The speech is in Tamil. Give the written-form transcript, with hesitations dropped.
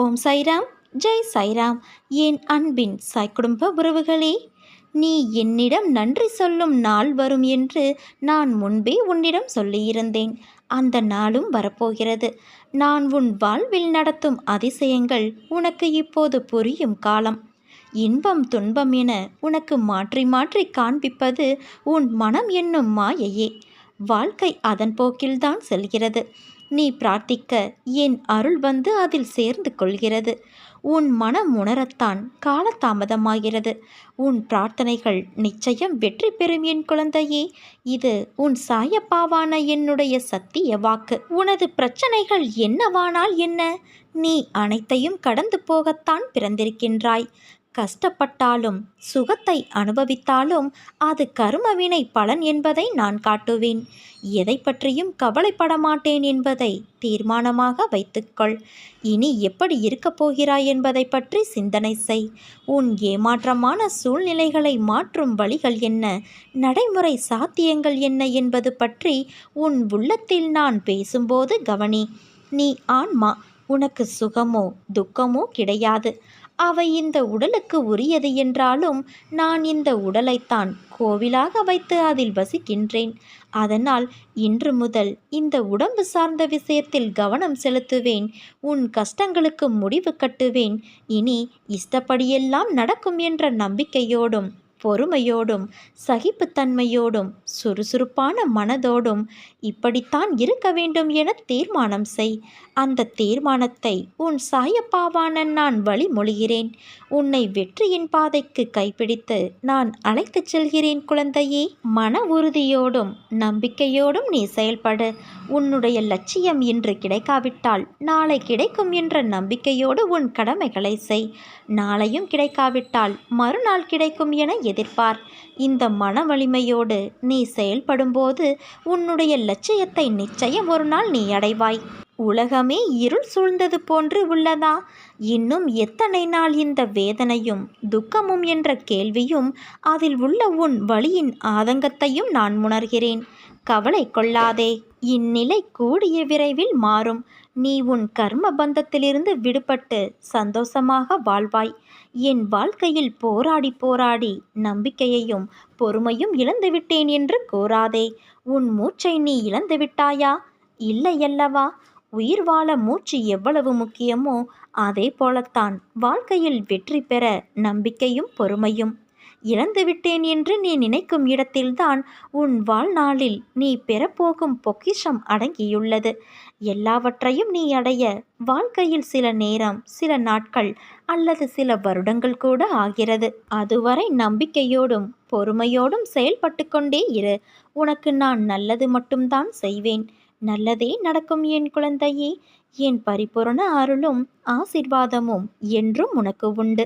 ஓம் சாய்ராம், ஜெய் சாய்ராம். என் அன்பின் சாய் குடும்ப உறவுகளே, நீ என்னிடம் நன்றி சொல்லும் நாள் வரும் என்று நான் முன்பே உன்னிடம் சொல்லியிருந்தேன். அந்த நாளும் வரப்போகிறது. நான் உன் வாழ்வில் நடத்தும் அதிசயங்கள் உனக்கு இப்போது புரியும் காலம். இன்பம் துன்பம் என உனக்கு மாற்றி மாற்றி காண்பிப்பது உன் மனம் என்னும் மாயையே. வாழ்க்கை அதன் போக்கில்தான் செல்கிறது. நீ பிரார்த்திக்க என் அருள் வந்து அதில் சேர்ந்து கொள்கிறது. உன் மனம் உணரத்தான் காலதாமதமாகிறது. உன் பிரார்த்தனைகள் நிச்சயம் வெற்றி பெறும் என் குழந்தையே. இது உன் சாயப்பாவான என்னுடைய சத்திய வாக்கு. உனது பிரச்சனைகள் என்னவானால் என்ன? நீ அனைத்தையும் கடந்து போகத்தான் பிறந்திருக்கின்றாய். கஷ்டப்பட்டாலும் சுகத்தை அனுபவித்தாலும் அது கர்மவினை பலன் என்பதை நான் காட்டுவேன். எதை பற்றியும் கவலைப்பட மாட்டேன் என்பதை தீர்மானமாக வைத்துக்கொள். இனி எப்படி இருக்கப் போகிறாய் என்பதை பற்றி சிந்தனை செய். உன் ஏமாற்றமான சூழ்நிலைகளை மாற்றும் வழிகள் என்ன, நடைமுறை சாத்தியங்கள் என்ன என்பது பற்றி உன் உள்ளத்தில் நான் பேசும்போது கவனி. நீ ஆன்மா. உனக்கு சுகமோ துக்கமோ கிடையாது. அவை இந்த உடலுக்கு உரியது என்றாலும் நான் இந்த உடலைத்தான் கோவிலாக வைத்து அதில் வசிக்கின்றேன். அதனால் இன்று முதல் இந்த உடம்பு சார்ந்த விஷயத்தில் கவனம் செலுத்துவேன். உன் கஷ்டங்களுக்கு முடிவு கட்டுவேன். இனி இஷ்டப்படியெல்லாம் நடக்கும் என்ற நம்பிக்கையோடும் பொறுமையோடும் சகிப்புத்தன்மையோடும் சுறுசுறுப்பான மனதோடும் இப்படித்தான் இருக்க வேண்டும் என தீர்மானம் செய். அந்த தீர்மானத்தை உன் சாயப்பாவான நான் வழிமொழிகிறேன். உன்னை வெற்றியின் பாதைக்கு கைப்பிடித்து நான் அழைத்துச் செல்கிறேன் குழந்தையே. மன உறுதியோடும் நம்பிக்கையோடும் நீ செயல்படு. உன்னுடைய லட்சியம் இன்று கிடைக்காவிட்டால் நாளை கிடைக்கும் என்ற நம்பிக்கையோடு உன் கடமைகளை செய். நாளையும் கிடைக்காவிட்டால் மறுநாள் கிடைக்கும் என எதிர்பார். இந்த மன வலிமையோடு நீ செயல்படும்போது உன்னுடைய லட்சியத்தை நிச்சயம் ஒரு நாள் நீ அடைவாய். உலகமே இருள் சூழ்ந்தது போன்று உள்ளதா? இன்னும் எத்தனை நாள் இந்த வேதனையும் துக்கமும் என்ற கேள்வியும் அதில் உள்ள உன் வலியின் ஆதங்கத்தையும் நான் உணர்கிறேன். கவலை கொள்ளாதே. இந்நிலை கூடிய விரைவில் மாறும். நீ உன் கர்ம பந்தத்திலிருந்து விடுபட்டு சந்தோஷமாக வாழ்வாய். என் வாழ்க்கையில் போராடி போராடி நம்பிக்கையையும் பொறுமையும் இழந்துவிட்டேன் என்று கூறாதே. உன் மூச்சை நீ இழந்துவிட்டாயா? இல்லையல்லவா? உயிர் வாழ மூச்சு எவ்வளவு முக்கியமோ அதே போலத்தான் வாழ்க்கையில் வெற்றி பெற நம்பிக்கையும் பொறுமையும். இழந்துவிட்டேன் என்று நீ நினைக்கும் இடத்தில்தான் உன் வாழ்நாளில் நீ பெறப்போகும் பொக்கிஷம் அடங்கியுள்ளது. எல்லாவற்றையும் நீ அடைய வாழ்க்கையில் சில நேரம், சில நாட்கள் அல்லது சில வருடங்கள் கூட ஆகிறது. அதுவரை நம்பிக்கையோடும் பொறுமையோடும் செயல்பட்டு கொண்டே இரு. உனக்கு நான் நல்லது மட்டும்தான் செய்வேன். நல்லதே நடக்கும் என் குழந்தையே. என் பரிபூரண அருளும் ஆசிர்வாதமும் என்றும் உனக்கு உண்டு.